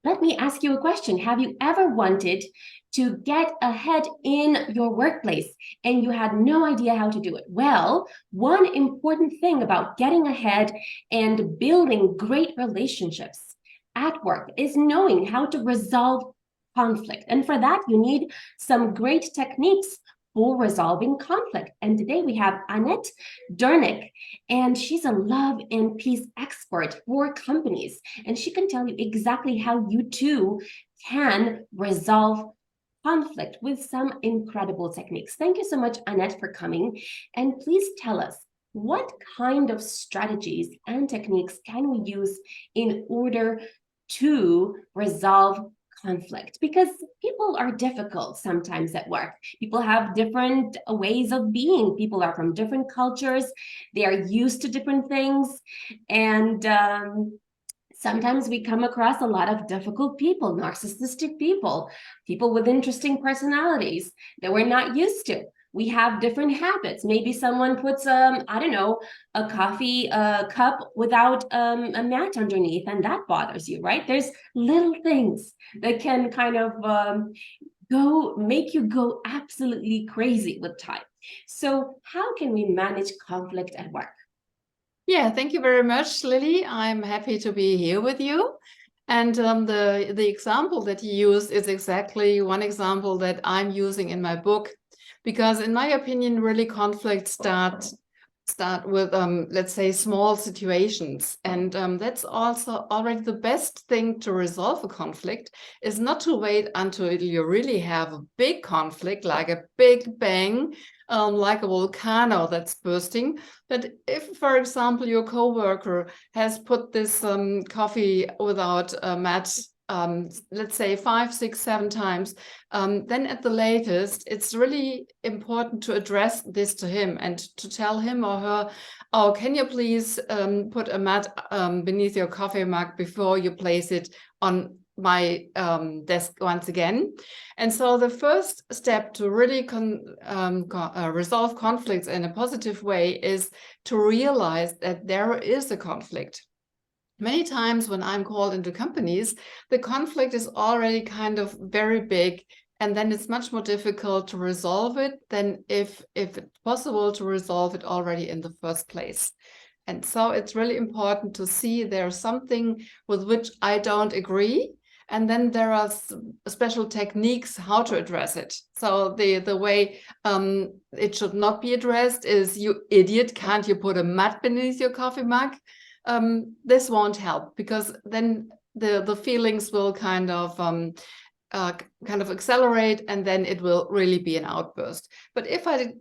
let me ask you a question. Have you ever wanted to get ahead in your workplace and you had no idea how to do it? Well, one important thing about getting ahead and building great relationships at work is knowing how to resolve conflict. And for that, you need some great techniques for resolving conflict. And today we have Annette Dernick, and she's a love and peace expert for companies. And she can tell you exactly how you too can resolve conflict with some incredible techniques. Thank you so much, Annette, for coming. And please tell us, what kind of strategies and techniques can we use in order to resolve conflict? Because people are difficult sometimes at work. People have different ways of being. People are from different cultures. They are used to different things. And sometimes we come across a lot of difficult people, narcissistic people, people with interesting personalities that we're not used to. We have different habits. Maybe someone puts, I don't know, a coffee cup without a mat underneath, and that bothers you, right? There's little things that can kind of make you go absolutely crazy with time. So how can we manage conflict at work? Yeah, thank you very much, Lily. I'm happy to be here with you. And the example that you used is exactly one example that I'm using in my book, because in my opinion, really conflicts start with, let's say, small situations. And that's also already the best thing to resolve a conflict, is not to wait until you really have a big conflict, like a big bang, like a volcano that's bursting. But if, for example, your coworker has put this coffee without a mat, let's say 5, 6, 7 times, then at the latest, it's really important to address this to him and to tell him or her, oh, can you please put a mat beneath your coffee mug before you place it on my desk once again. And so the first step to really resolve conflicts in a positive way is to realize that there is a conflict. Many times when I'm called into companies, the conflict is already kind of very big, and then it's much more difficult to resolve it than if it's possible to resolve it already in the first place. And so it's really important to see there's something with which I don't agree. And then there are special techniques how to address it. So the way it should not be addressed is, you idiot, can't you put a mat beneath your coffee mug? This won't help, because then the feelings will kind of accelerate, and then it will really be an outburst. But if I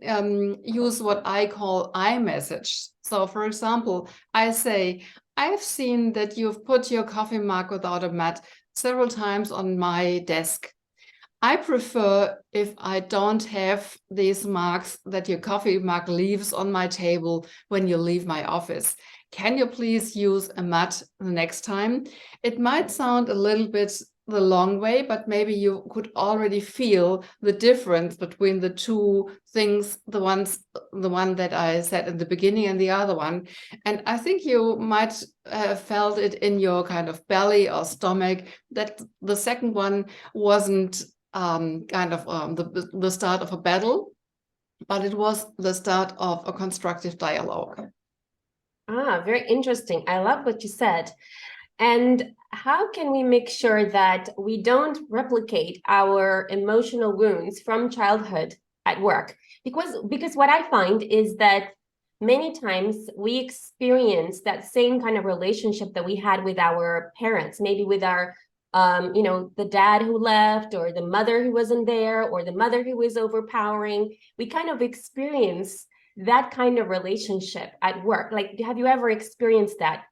use what I call I message, so for example, I say, I've seen that you've put your coffee mug without a mat several times on my desk. I prefer if I don't have these marks that your coffee mug leaves on my table when you leave my office. Can you please use a mat the next time? It might sound a little bit the long way, but maybe you could already feel the difference between the two things, the one that I said in the beginning and the other one. And I think you might have felt it in your kind of belly or stomach that the second one wasn't the start of a battle, but it was the start of a constructive dialogue. Ah, very interesting. I love what you said. And how can we make sure that we don't replicate our emotional wounds from childhood at work? Because what I find is that many times we experience that same kind of relationship that we had with our parents, maybe with our the dad who left, or the mother who wasn't there, or the mother who was overpowering. We kind of experience that kind of relationship at work. Like, have you ever experienced that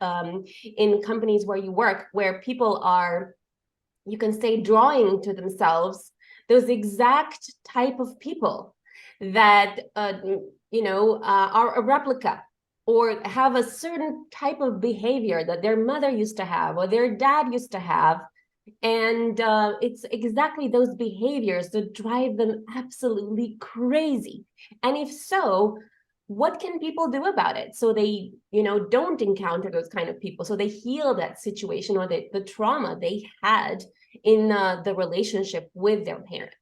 in companies where you work, where people are, you can say, drawing to themselves those exact type of people that are a replica, or have a certain type of behavior that their mother used to have or their dad used to have. And it's exactly those behaviors that drive them absolutely crazy. And if so, what can people do about it so they, don't encounter those kind of people, so they heal that situation or the trauma they had in the relationship with their parents?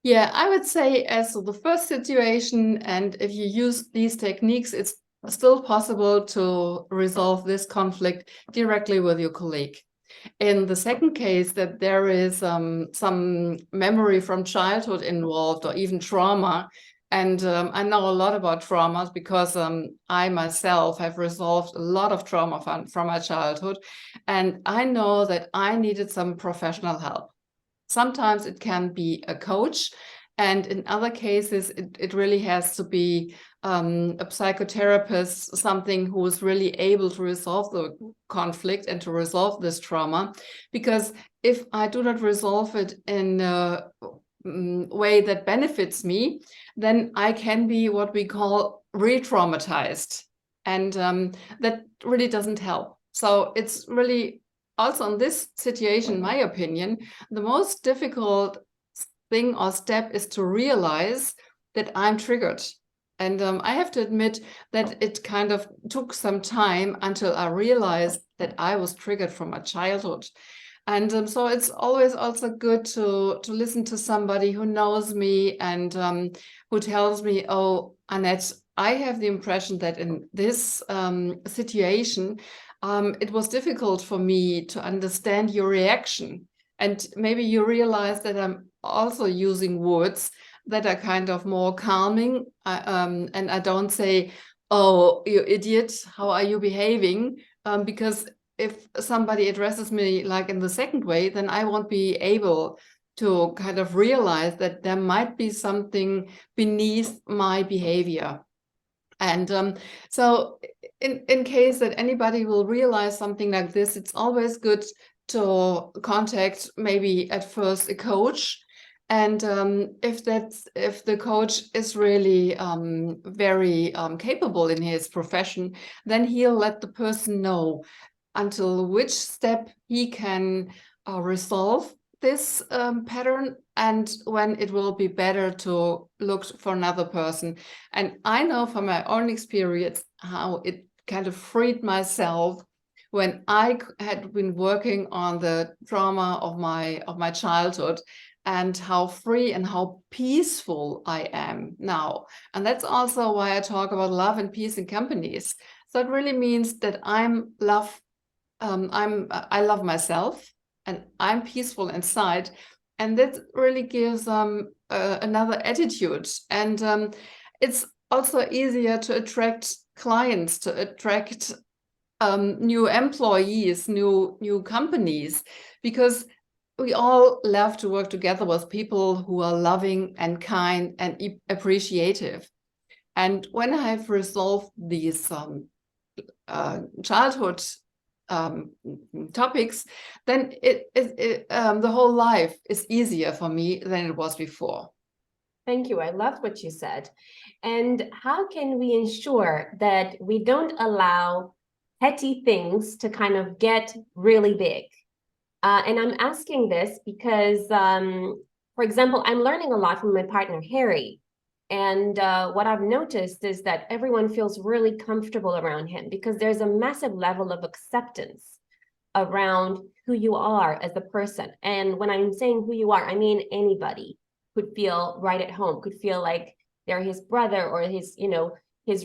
Yeah, I would say as the first situation, and if you use these techniques, it's still possible to resolve this conflict directly with your colleague. In the second case, that there is some memory from childhood involved or even trauma. And I know a lot about traumas because I myself have resolved a lot of trauma from my childhood. And I know that I needed some professional help. Sometimes it can be a coach, and in other cases, it really has to be a psychotherapist, something who is really able to resolve the conflict and to resolve this trauma. Because if I do not resolve it in a way that benefits me, then I can be what we call re-traumatized. And that really doesn't help. So it's really also in this situation, in my opinion, the most difficult thing or step is to realize that I'm triggered. And I have to admit that it kind of took some time until I realized that I was triggered from my childhood. And so it's always also good to listen to somebody who knows me and who tells me, oh, Annette, I have the impression that in this situation, it was difficult for me to understand your reaction. And maybe you realize that I'm also using words that are kind of more calming. And I don't say, oh, you idiot, how are you behaving? Because if somebody addresses me like in the second way, then I won't be able to kind of realize that there might be something beneath my behavior. And so in case that anybody will realize something like this, it's always good to contact maybe at first a coach. And if the coach is really very capable in his profession, then he'll let the person know until which step he can resolve this pattern and when it will be better to look for another person. And I know from my own experience how it kind of freed myself when I had been working on the trauma of my childhood, and how free and how peaceful I am now. And that's also why I talk about love and peace in companies. So it really means that I love myself and I'm peaceful inside, and that really gives another attitude. And it's also easier to attract clients, to attract new employees, new companies, because we all love to work together with people who are loving and kind and appreciative. And when I've resolved these childhood topics, then the whole life is easier for me than it was before. Thank you. I loved what you said. And how can we ensure that we don't allow petty things to kind of get really big? And I'm asking this because, for example, I'm learning a lot from my partner, Harry. And what I've noticed is that everyone feels really comfortable around him because there's a massive level of acceptance around who you are as a person. And when I'm saying who you are, I mean anybody could feel right at home, could feel like they're his brother or his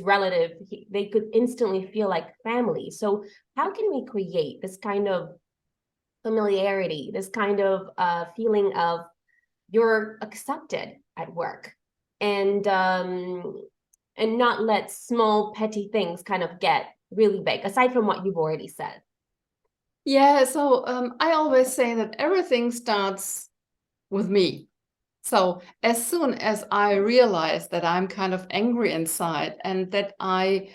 relative. They could instantly feel like family. So how can we create this kind of familiarity, this kind of feeling of you're accepted at work, and not let small petty things kind of get really big, aside from what you've already said? Yeah, so I always say that everything starts with me. So as soon as I realize that I'm kind of angry inside and that I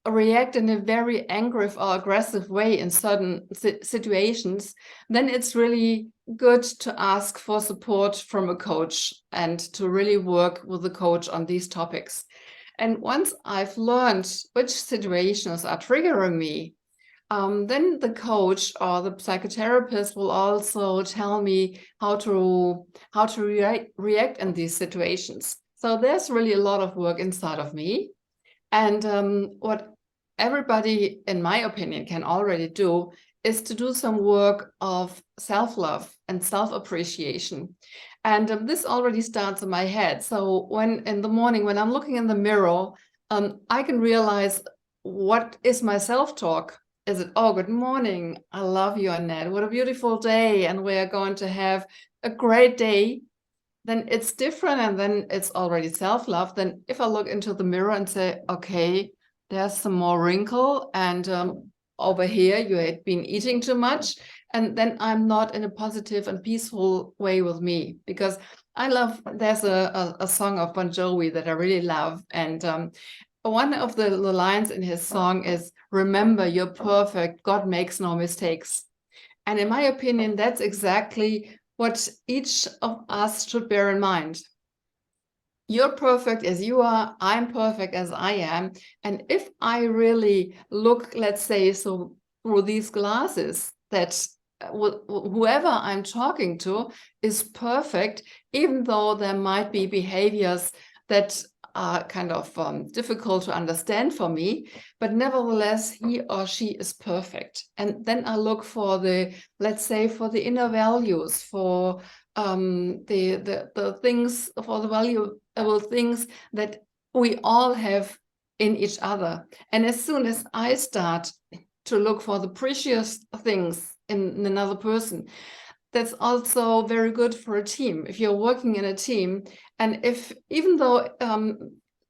react in a very angry or aggressive way in certain situations, then it's really good to ask for support from a coach and to really work with the coach on these topics. And once I've learned which situations are triggering me, then the coach or the psychotherapist will also tell me how to react in these situations. So there's really a lot of work inside of me. And what everybody, in my opinion, can already do is to do some work of self-love and self-appreciation. And this already starts in my head. So when in the morning, when I'm looking in the mirror, I can realize, what is my self-talk? Is it, oh, good morning, I love you, Annette, what a beautiful day, and we are going to have a great day. Then it's different, and then it's already self-love. Then if I look into the mirror and say, okay, there's some more wrinkle, and over here you had been eating too much, and then I'm not in a positive and peaceful way with me. Because I love, there's a song of Bon Jovi that I really love, and one of the lines in his song is, remember, you're perfect, God makes no mistakes. And in my opinion, that's exactly what each of us should bear in mind. You're perfect as you are, I'm perfect as I am. And if I really look, let's say, so through these glasses, that whoever I'm talking to is perfect, even though there might be behaviors that are kind of difficult to understand for me, but nevertheless, he or she is perfect. And then I look for the, let's say, for the inner values, for the things, for the valuable things that we all have in each other. And as soon as I start to look for the precious things in another person, that's also very good for a team. If you're working in a team, and if, even though,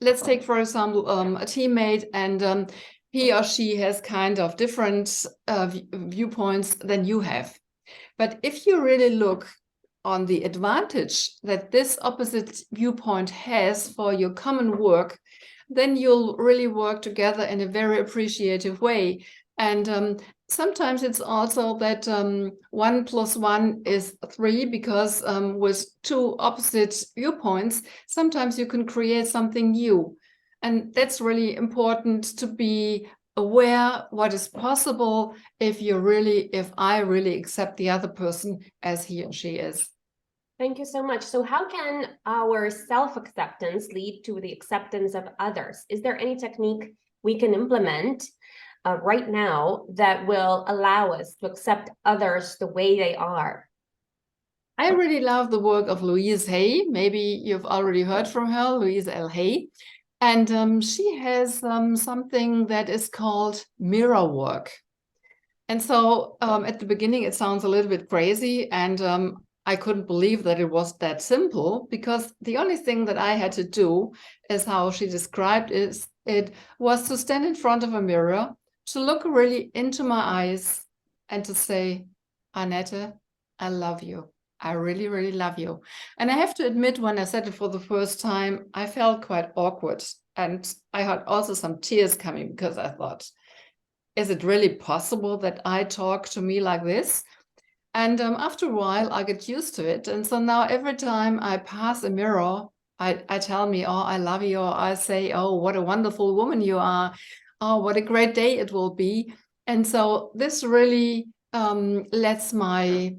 let's take, for example, a teammate, and he or she has kind of different viewpoints than you have. But if you really look on the advantage that this opposite viewpoint has for your common work, then you'll really work together in a very appreciative way. And sometimes it's also that 1 + 1 is 3, because with two opposite viewpoints, sometimes you can create something new. And that's really important, to be aware what is possible if I really accept the other person as he or she is. Thank you so much. So how can our self-acceptance lead to the acceptance of others? Is there any technique we can implement right now that will allow us to accept others the way they are? I really love the work of Louise Hay. Maybe you've already heard from her, Louise L. Hay. And she has something that is called mirror work. And so at the beginning, it sounds a little bit crazy, and I couldn't believe that it was that simple, because the only thing that I had to do, is how she described it was to stand in front of a mirror, to look really into my eyes, and to say, Annette, I love you. I really, really love you. And I have to admit, when I said it for the first time, I felt quite awkward. And I had also some tears coming, because I thought, is it really possible that I talk to me like this? And after a while, I get used to it. And so now every time I pass a mirror, I tell me, oh, I love you. Or I say, oh, what a wonderful woman you are. Oh, what a great day it will be. And so this really lets my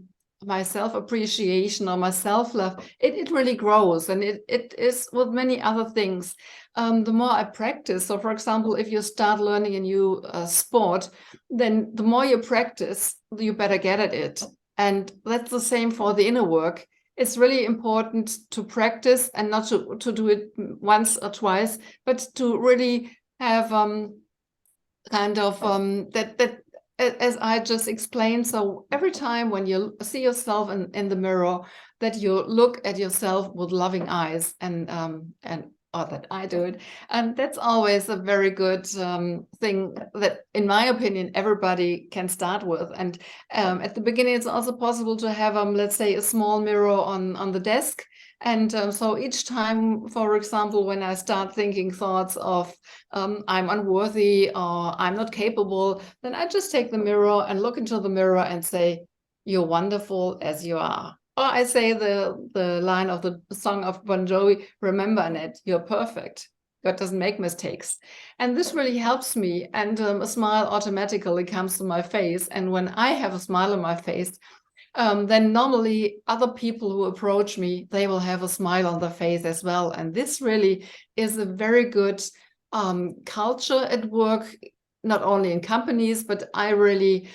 self-appreciation or my self-love, it really grows. And it is with many other things. The more I practice, so for example, if you start learning a new sport, then the more you practice, you better get at it. And that's the same for the inner work. It's really important to practice, and not to do it once or twice, but to really have kind of that as I just explained. So every time when you see yourself in the mirror, that you look at yourself with loving eyes, and or that I do it. And that's always a very good thing that, in my opinion, everybody can start with. And at the beginning, it's also possible to have, let's say, a small mirror on the desk. And so each time, for example, when I start thinking thoughts of I'm unworthy or I'm not capable, then I just take the mirror and look into the mirror and say, you're wonderful as you are. Or I say the line of the song of Bon Jovi, remember, Annette, you're perfect. God doesn't make mistakes. And this really helps me. And a smile automatically comes to my face. And when I have a smile on my face, then normally other people who approach me, they will have a smile on their face as well. And this really is a very good culture at work, not only in companies, but I really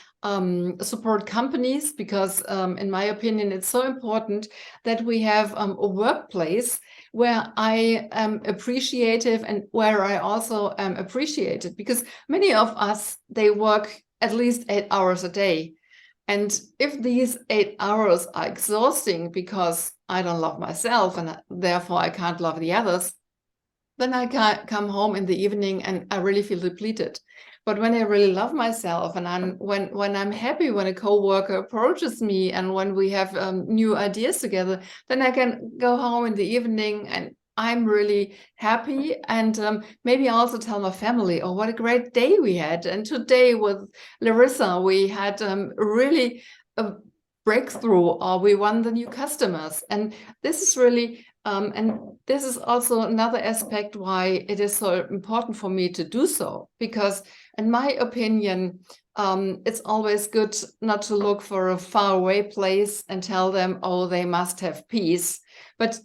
support companies because in my opinion, it's so important that we have a workplace where I am appreciative and where I also am appreciated, because many of us, they work at least 8 hours a day. And if these 8 hours are exhausting because I don't love myself and therefore I can't love the others, then I can come home in the evening and I really feel depleted. But when I really love myself and when I'm happy when a coworker approaches me and when we have new ideas together, then I can go home in the evening and I'm really happy, and maybe also tell my family, oh, what a great day we had. And today with Larissa, we had really a breakthrough, or we won the new customers. And this is really and this is also another aspect why it is so important for me to do so, because in my opinion, it's always good not to look for a faraway place and tell them, oh, they must have peace. But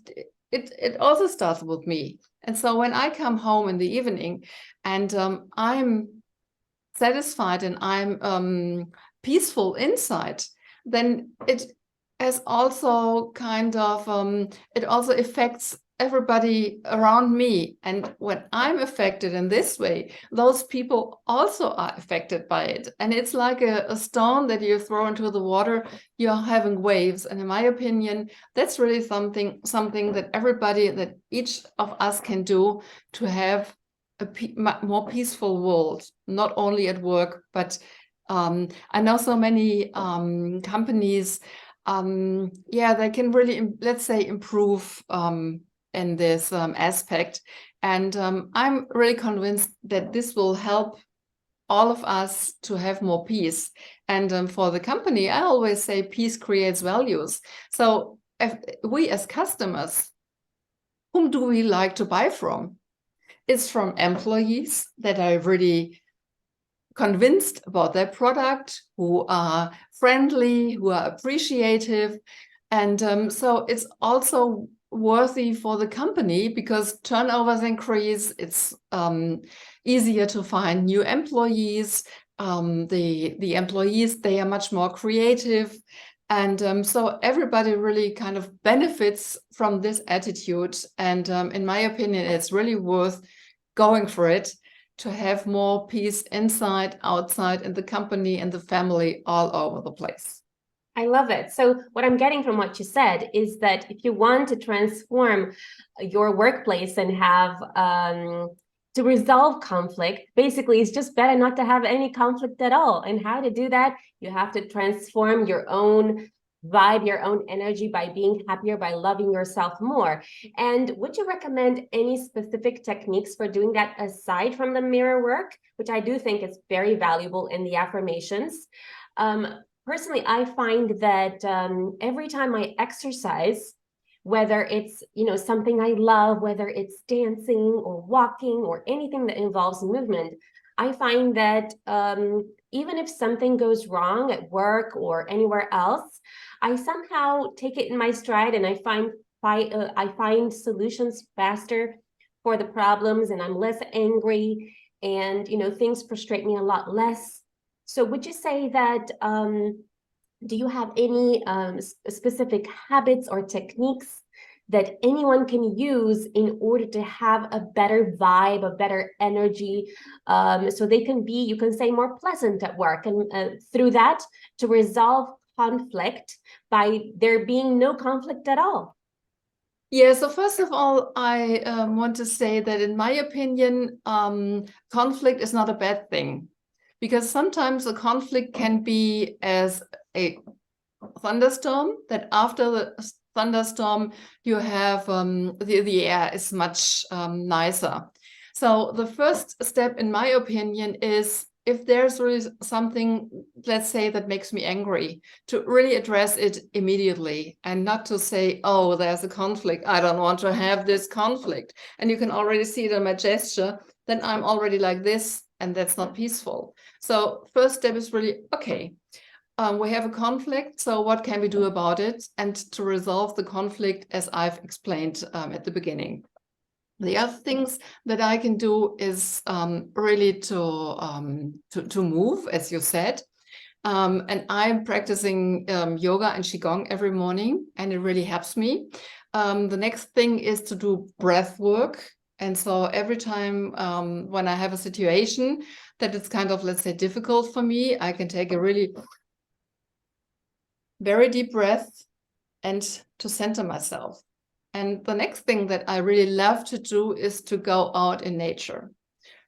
it also starts with me. And so when I come home in the evening and I'm satisfied and I'm peaceful inside, then it has also kind of it also affects everybody around me. And when I'm affected in this way, those people also are affected by it. And it's like a stone that you throw into the water, you're having waves. And in my opinion, that's really something that everybody, that each of us can do to have a more peaceful world, not only at work, but I know so many companies, they can really, let's say, improve in this aspect. And I'm really convinced that this will help all of us to have more peace. And for the company, I always say peace creates values. So if we as customers, whom do we like to buy from? It's from employees that are really convinced about their product, who are friendly, who are appreciative. And so it's also worthy for the company because turnovers increase. It's easier to find new employees. The employees, they are much more creative. And so everybody really kind of benefits from this attitude. And in my opinion, it's really worth going for it to have more peace inside, outside, in the company and the family, all over the place. I love it. So what I'm getting from what you said is that if you want to transform your workplace and have to resolve conflict, basically it's just better not to have any conflict at all. And how to do that? You have to transform your own vibe, your own energy by being happier, by loving yourself more. And would you recommend any specific techniques for doing that aside from the mirror work, which I do think is very valuable in the affirmations? Personally, I find that every time I exercise, whether it's something I love, whether it's dancing or walking or anything that involves movement, I find that even if something goes wrong at work or anywhere else, I somehow take it in my stride and I find solutions faster for the problems, and I'm less angry, and things frustrate me a lot less. So would you say that do you have any specific habits or techniques that anyone can use in order to have a better vibe, a better energy, so they can be, you can say, more pleasant at work, and through that to resolve conflict by there being no conflict at all? Yeah, so first of all, I want to say that in my opinion, conflict is not a bad thing, because sometimes a conflict can be as a thunderstorm, that after the thunderstorm you have the air is much nicer. So the first step, in my opinion, is if there's really something, let's say, that makes me angry, to really address it immediately and not to say, oh, there's a conflict, I don't want to have this conflict. And you can already see it in my gesture, then I'm already like this, and that's not peaceful. So first step is really, okay, we have a conflict, so what can we do about it? And to resolve the conflict as I've explained at the beginning. The other things that I can do is really to move, as you said. And I'm practicing yoga and Qigong every morning, and it really helps me. The next thing is to do breath work. And so every time when I have a situation that it's kind of, let's say, difficult for me, I can take a really very deep breath and to center myself. And the next thing that I really love to do is to go out in nature.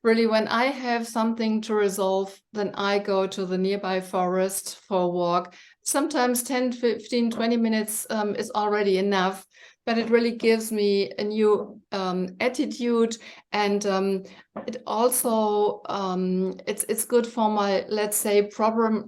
Really, when I have something to resolve, then I go to the nearby forest for a walk. Sometimes 10, 15, 20 minutes is already enough, but it really gives me a new attitude, and it also it's good for my, let's say, problem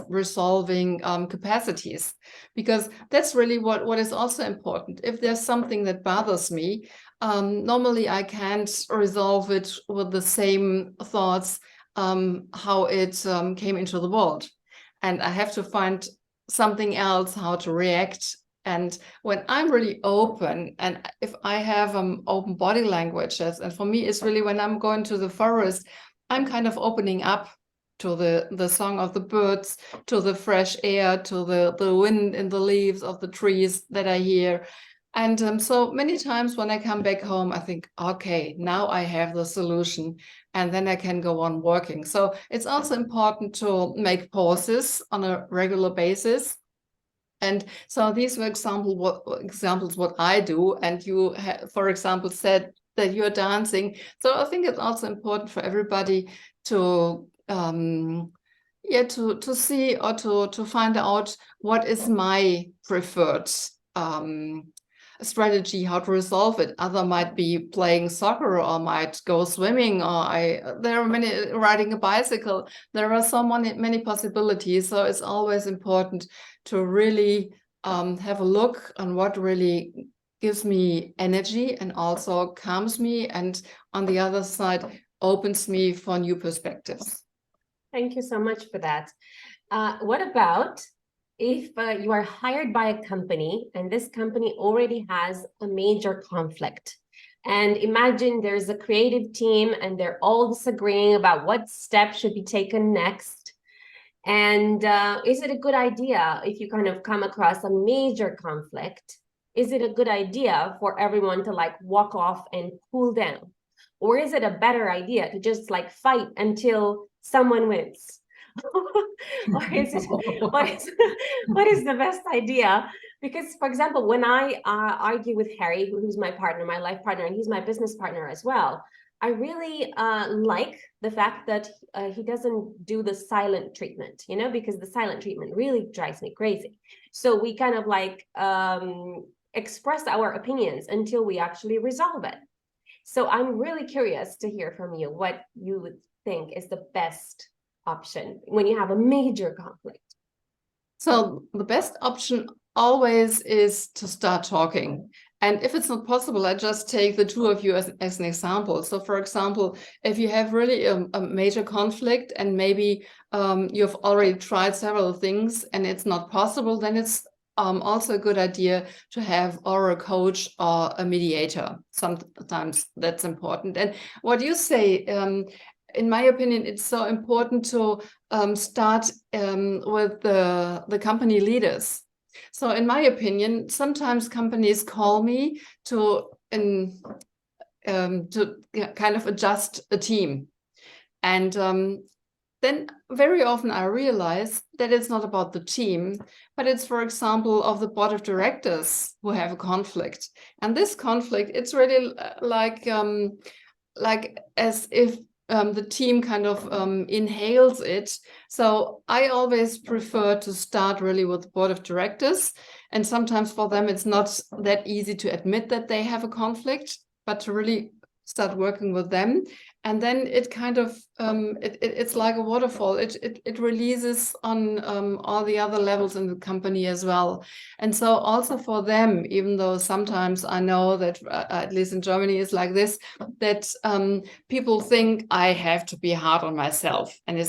resolving capacities, because that's really what is also important. If there's something that bothers me, normally I can't resolve it with the same thoughts how it came into the world, and I have to find something else how to react. And when I'm really open, and if I have open body languages, and for me it's really when I'm going to the forest, I'm kind of opening up to the song of the birds, to the fresh air, to the wind in the leaves of the trees that I hear. And so many times when I come back home, I think, okay, now I have the solution, and then I can go on working. So it's also important to make pauses on a regular basis. And so these were examples what I do. And you, for example, said that you're dancing. So I think it's also important for everybody to to see or to find out what is my preferred strategy, how to resolve it. Other might be playing soccer, or might go swimming, or there are many, riding a bicycle. There are so many possibilities. So it's always important to really have a look on what really gives me energy and also calms me, and on the other side opens me for new perspectives. Thank you so much for that. What about if you are hired by a company and this company already has a major conflict? And imagine there's a creative team and they're all disagreeing about what step should be taken next. And is it a good idea if you kind of come across a major conflict? Is it a good idea for everyone to like walk off and cool down? Or is it a better idea to just like fight until someone wins? Or is it, what is the best idea? Because, for example, when I argue with Harry, who's my partner, my life partner, and he's my business partner as well, I really like the fact that he doesn't do the silent treatment, you know, because the silent treatment really drives me crazy. So we kind of like express our opinions until we actually resolve it. So I'm really curious to hear from you what you would think is the best option when you have a major conflict. So the best option always is to start talking. And if it's not possible, I just take the two of you as an example. So for example, if you have really a major conflict and maybe you've already tried several things and it's not possible, then it's also a good idea to have or a coach or a mediator. Sometimes that's important. And what you say, in my opinion, it's so important to start with the company leaders. So in my opinion, sometimes companies call me to kind of adjust a team. And then very often I realize that it's not about the team, but it's, for example, of the board of directors who have a conflict. And this conflict, it's really like as if the team kind of inhales it. So I always prefer to start really with the board of directors. And sometimes for them, it's not that easy to admit that they have a conflict, but to really start working with them. And then it kind of, it's like a waterfall. It releases on all the other levels in the company as well. And so also for them, even though sometimes I know that, at least in Germany, is like this, that people think I have to be hard on myself, and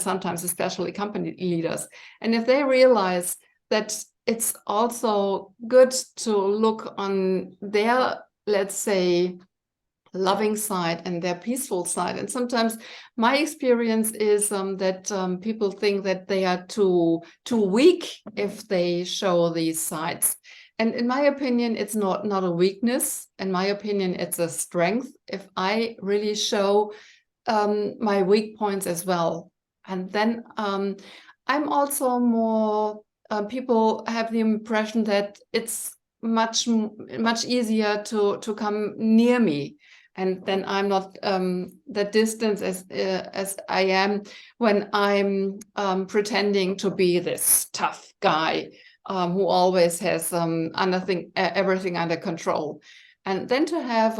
sometimes especially company leaders. And if they realize that it's also good to look on their, let's say, loving side and their peaceful side. And sometimes my experience is that people think that they are too weak if they show these sides. And in my opinion, it's not a weakness. In my opinion, it's a strength if I really show my weak points as well. And then I'm also more, people have the impression that it's much easier to come near me. And then I'm not that distance as I am when I'm pretending to be this tough guy who always has everything under control. And then to have,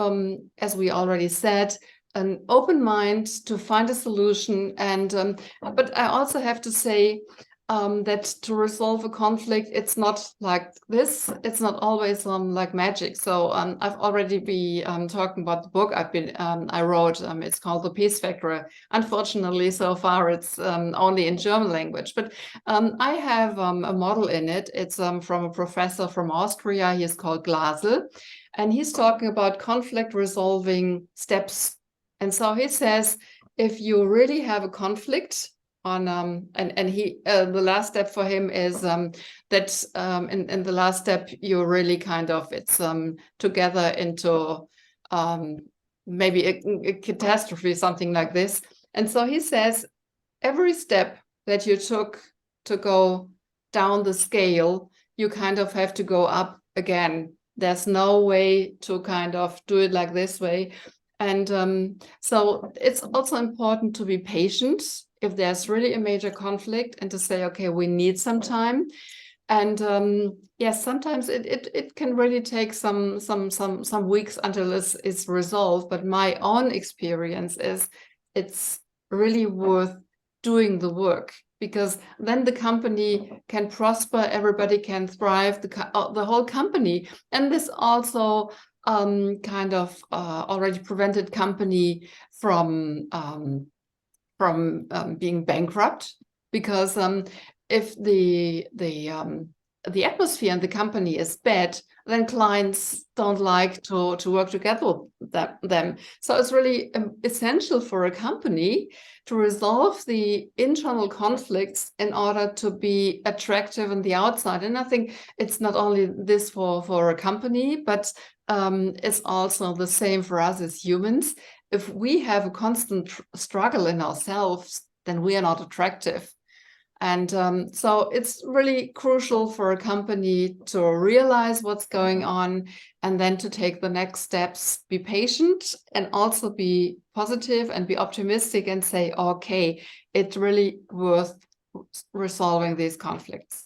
as we already said, an open mind to find a solution. And but I also have to say that to resolve a conflict, it's not like this. It's not always like magic. So I've already been talking about the book I wrote. It's called The Peace Factor. Unfortunately, so far it's only in German language. But I have a model in it. It's from a professor from Austria. He is called Glasel, and he's talking about conflict resolving steps. And so he says, if you really have a conflict on, and he, the last step for him is that in the last step, you really kind of, it's together into maybe a catastrophe, something like this. And so he says, every step that you took to go down the scale, you kind of have to go up again. There's no way to kind of do it like this way. And so it's also important to be patient if there's really a major conflict, and to say, okay, we need some time. And yes, sometimes it can really take some weeks until this is resolved. But my own experience is it's really worth doing the work, because then the company can prosper, everybody can thrive, the whole company. And this also kind of already prevented company from being bankrupt, because if the atmosphere in the company is bad, then clients don't like to work together with them. So it's really essential for a company to resolve the internal conflicts in order to be attractive on the outside. And I think it's not only this for a company, but it's also the same for us as humans. If we have a constant struggle in ourselves, then we are not attractive. And so it's really crucial for a company to realize what's going on, and then to take the next steps, be patient, and also be positive and be optimistic and say, okay, it's really worth resolving these conflicts.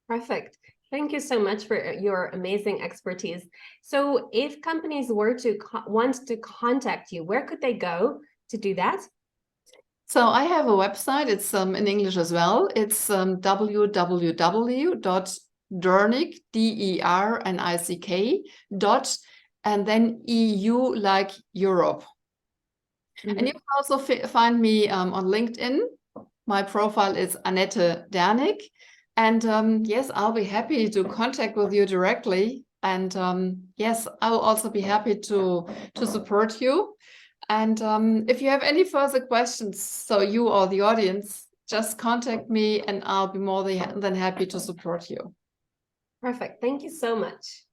Perfect. Thank you so much for your amazing expertise. So if companies were to want to contact you, where could they go to do that? So I have a website. It's in English as well. It's www.Dernick, DERNICK, and then EU like Europe. And you can also find me on LinkedIn. My profile is Annette Dernick. And yes, I'll be happy to contact with you directly. And yes, I will also be happy to support you. And if you have any further questions, so you or the audience, just contact me and I'll be more than happy to support you. Perfect. Thank you so much.